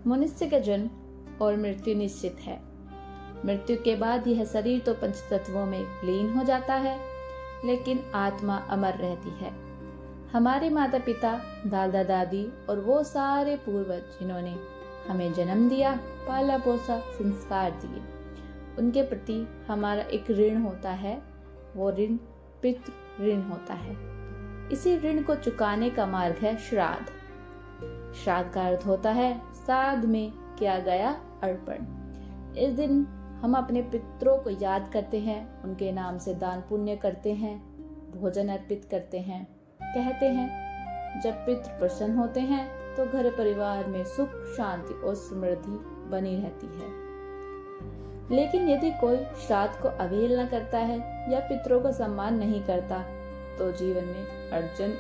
मनुष्य का जन्म और मृत्यु निश्चित है। मृत्यु के बाद यह शरीर तो पंच तत्वों में लीन हो जाता है, लेकिन आत्मा अमर रहती है। हमारे माता पिता, दादा दादी और वो सारे पूर्वज जिन्होंने हमें जन्म दिया, पाला पोसा, संस्कार दिए, उनके प्रति हमारा एक ऋण होता है। वो ऋण पितृ ऋण होता है। इसी ऋण को चुकाने का मार्ग है श्राद्ध। श्राद्ध का अर्थ होता है श्राद्ध में किया गया अर्पण। इस दिन हम अपने पितरों को याद करते हैं, उनके नाम से दान पुण्य करते हैं, भोजन अर्पित करते हैं। कहते हैं जब पितृ प्रसन्न होते हैं तो घर परिवार में सुख, शांति और समृद्धि बनी रहती है। लेकिन यदि कोई श्राद्ध को अवहेलना करता है या पितरों का सम्मान नहीं करता तो जीवन में अड़चन,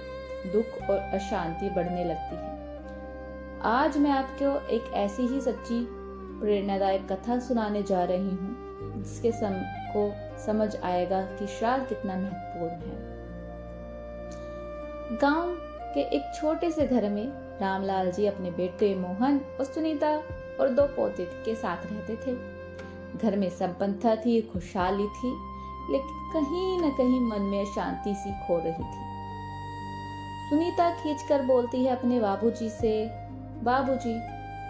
दुख और अशांति बढ़ने लगती है। आज मैं आपको एक ऐसी ही सच्ची प्रेरणादायक कथा सुनाने जा रही हूँ जिसके को समझ आएगा कि श्राद्ध कितना महत्वपूर्ण है। गांव के एक छोटे से घर में रामलाल जी अपने बेटे मोहन और सुनीता और 2 पोते के साथ रहते थे। घर में संपन्नता थी, खुशहाली थी, लेकिन कहीं न कहीं मन में शांति सी खो रही थी। सुनीता खींचकर बोलती है अपने बाबूजी से, बाबूजी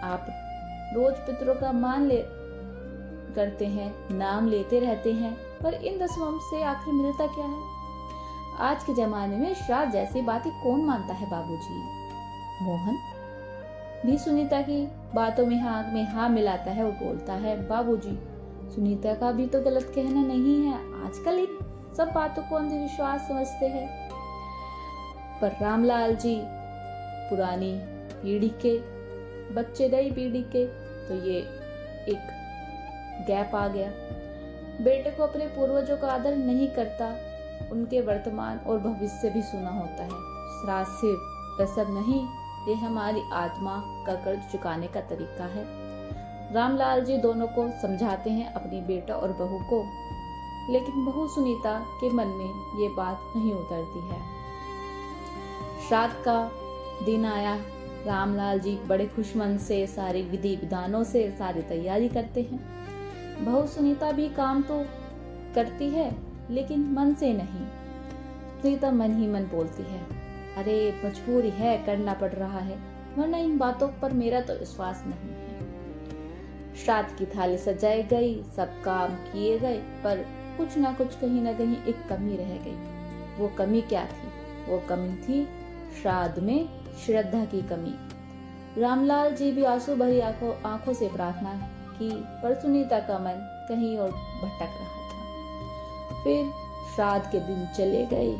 आप रोज पितरों का मान ले करते हैं, नाम लेते रहते हैं, पर इन रस्मों से आखिर मिलता क्या है? आज के जमाने में श्राद्ध जैसी बातें कौन मानता है बाबूजी? मोहन भी सुनीता की बातों में हाँ मिलाता है और बोलता है, बाबूजी सुनीता का भी तो गलत कहना नहीं है। आजकल इन सब बातों को अंधविश्वास समझते हैं। पर रामलाल जी पुरानी पीढ़ी के बच्चे, नई पीढ़ी के, तो ये एक गैप आ गया। बेटे को अपने पूर्वजों का आदर नहीं करता, उनके वर्तमान और भविष्य भी सुना होता है। श्राद्ध सिर्फ रस्म नहीं, ये हमारी आत्मा का कर्ज चुकाने का तरीका है। रामलाल जी दोनों को समझाते हैं, अपनी बेटा और बहू को, लेकिन बहू सुनीता के मन में ये बात नहीं उतरती है। श्राद्ध का दिन आया। रामलाल जी बड़े खुशमन से सारी विधि विधानों से सारी तैयारी करते हैं। बहू सुनीता भी काम तो करती है, लेकिन मन से नहीं। सुनीता मन ही मन बोलती है, अरे मजबूरी है, करना पड़ रहा है, वरना इन बातों पर मेरा तो विश्वास नहीं है। श्राद्ध की थाली सजाई गई, सब काम किए गए, पर कुछ ना कुछ, कहीं ना कहीं एक कमी रह गई। वो कमी क्या थी? वो कमी थी श्राद्ध में श्रद्धा की कमी। रामलाल जी भी आंसू भरी आंखों से प्रार्थना की, पर सुनीता का मन कहीं और भटक रहा था। फिर श्राद्ध के दिन चले गए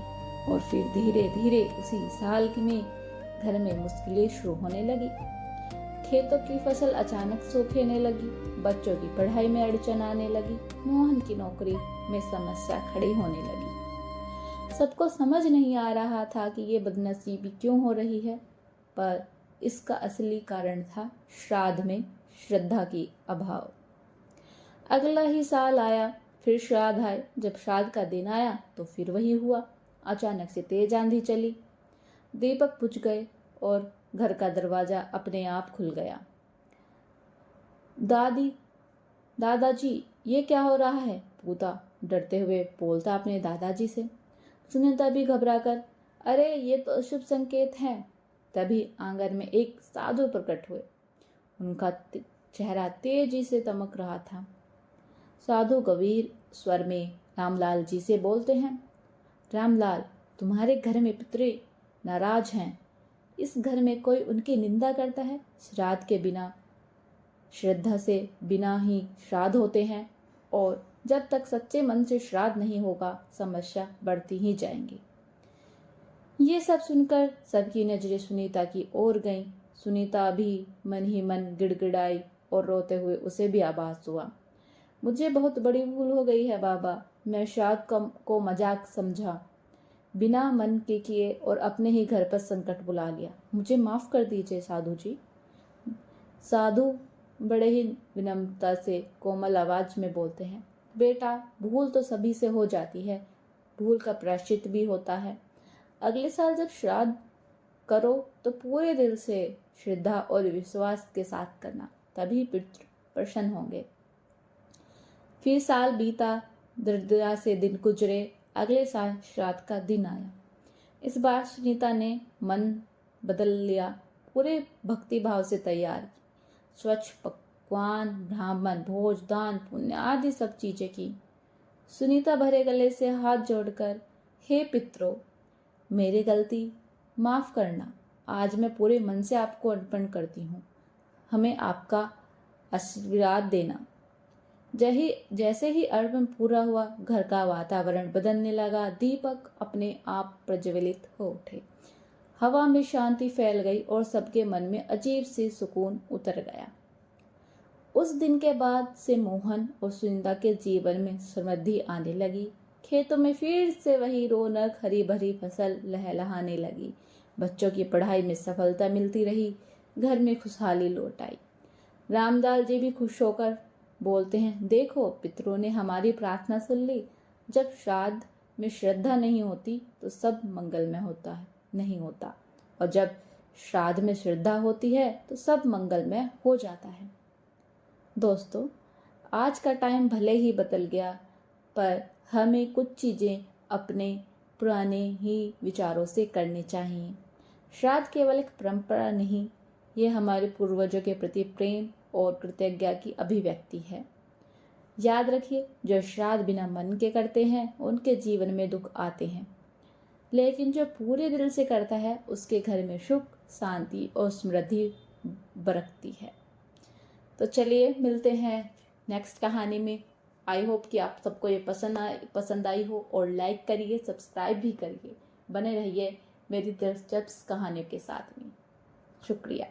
और फिर धीरे धीरे उसी साल में घर में मुश्किलें शुरू होने लगी। खेतों की फसल अचानक सूखने लगी, बच्चों की पढ़ाई में अड़चन आने लगी, मोहन की नौकरी में समस्या खड़ी होने लगी। सबको समझ नहीं आ रहा था कि ये बदनसीबी क्यों हो रही है, पर इसका असली कारण था श्राद्ध में श्रद्धा की अभाव। अगला ही साल आया, फिर श्राद्ध आए। जब श्राद्ध का दिन आया तो फिर वही हुआ। अचानक से तेज आंधी चली, दीपक बुझ गए और घर का दरवाजा अपने आप खुल गया। दादाजी ये क्या हो रहा है? पूता डरते हुए बोलता अपने दादाजी से। सुनीता भी घबराकर, अरे ये तो अशुभ संकेत है। तभी आंगन में एक साधु प्रकट हुए। उनका चेहरा तेजी से चमक रहा था। साधु गंभीर स्वर में रामलाल जी से बोलते हैं, रामलाल तुम्हारे घर में पितरे नाराज हैं। इस घर में कोई उनकी निंदा करता है। श्राद्ध के बिना श्रद्धा से बिना ही श्राद्ध होते हैं, और जब तक सच्चे मन से श्राद्ध नहीं होगा समस्या बढ़ती ही जाएंगी। ये सब सुनकर सबकी नजरें सुनीता की ओर गईं। सुनीता भी मन ही मन गिड़गिड़ाई और रोते हुए उसे भी आभास हुआ, मुझे बहुत बड़ी भूल हो गई है बाबा, मैं श्राद्ध को मजाक समझा, बिना मन के किए और अपने ही घर पर संकट बुला लिया, मुझे माफ कर दीजिए साधु जी। साधु बड़े ही विनम्रता से कोमल आवाज में बोलते हैं, बेटा भूल तो सभी से हो जाती है, भूल का प्रायश्चित भी होता है। अगले साल जब श्राद्ध करो तो पूरे दिल से श्रद्धा और विश्वास के साथ करना, तभी पितृ प्रसन्न होंगे। फिर साल बीता, दरिद्रता से दिन गुजरे। अगले साल श्राद्ध का दिन आया। इस बार सुनीता ने मन बदल लिया, पूरे भक्ति भाव से तैयार की। स्वच्छ पकवान, ब्राह्मण भोज, दान पुण्य आदि सब चीजें की। सुनीता भरे गले से हाथ जोड़कर, हे पितरों, मेरी गलती माफ करना। आज मैं पूरे मन से आपको अर्पण करती हूँ। हमें आपका आशीर्वाद देना। जैसे ही अर्पण पूरा हुआ, घर का वातावरण बदलने लगा। दीपक अपने आप प्रज्वलित हो उठे। हवा में शांति फैल गई और सबके मन में अजीब सी सुकून उतर गया। उस दिन के बाद से मोहन और सुनीता के जीवन में समृद्धि आने लगी। खेतों में फिर से वही रौनक, हरी भरी फसल लहलहाने लगी। बच्चों की पढ़ाई में सफलता मिलती रही। घर में खुशहाली लौट आई। रामलाल जी भी खुश होकर बोलते हैं, देखो पितरों ने हमारी प्रार्थना सुन ली। जब श्राद्ध में श्रद्धा नहीं होती तो सब मंगलमय होता है, नहीं होता, और जब श्राद्ध में श्रद्धा होती है तो सब मंगलमय हो जाता है। दोस्तों, आज का टाइम भले ही बदल गया, पर हमें कुछ चीजें अपने पुराने ही विचारों से करनी चाहिए। श्राद्ध केवल एक परंपरा नहीं, ये हमारे पूर्वजों के प्रति प्रेम और कृतज्ञता की अभिव्यक्ति है। याद रखिए, जो श्राद्ध बिना मन के करते हैं उनके जीवन में दुख आते हैं, लेकिन जो पूरे दिल से करता है उसके घर में सुख, शांति और समृद्धि बरकती है। तो चलिए मिलते हैं नेक्स्ट कहानी में। आई होप कि आप सबको ये पसंद आई हो, और लाइक करिए, सब्सक्राइब भी करिए। बने रहिए मेरी दिलचस्प कहानियों के साथ में। शुक्रिया।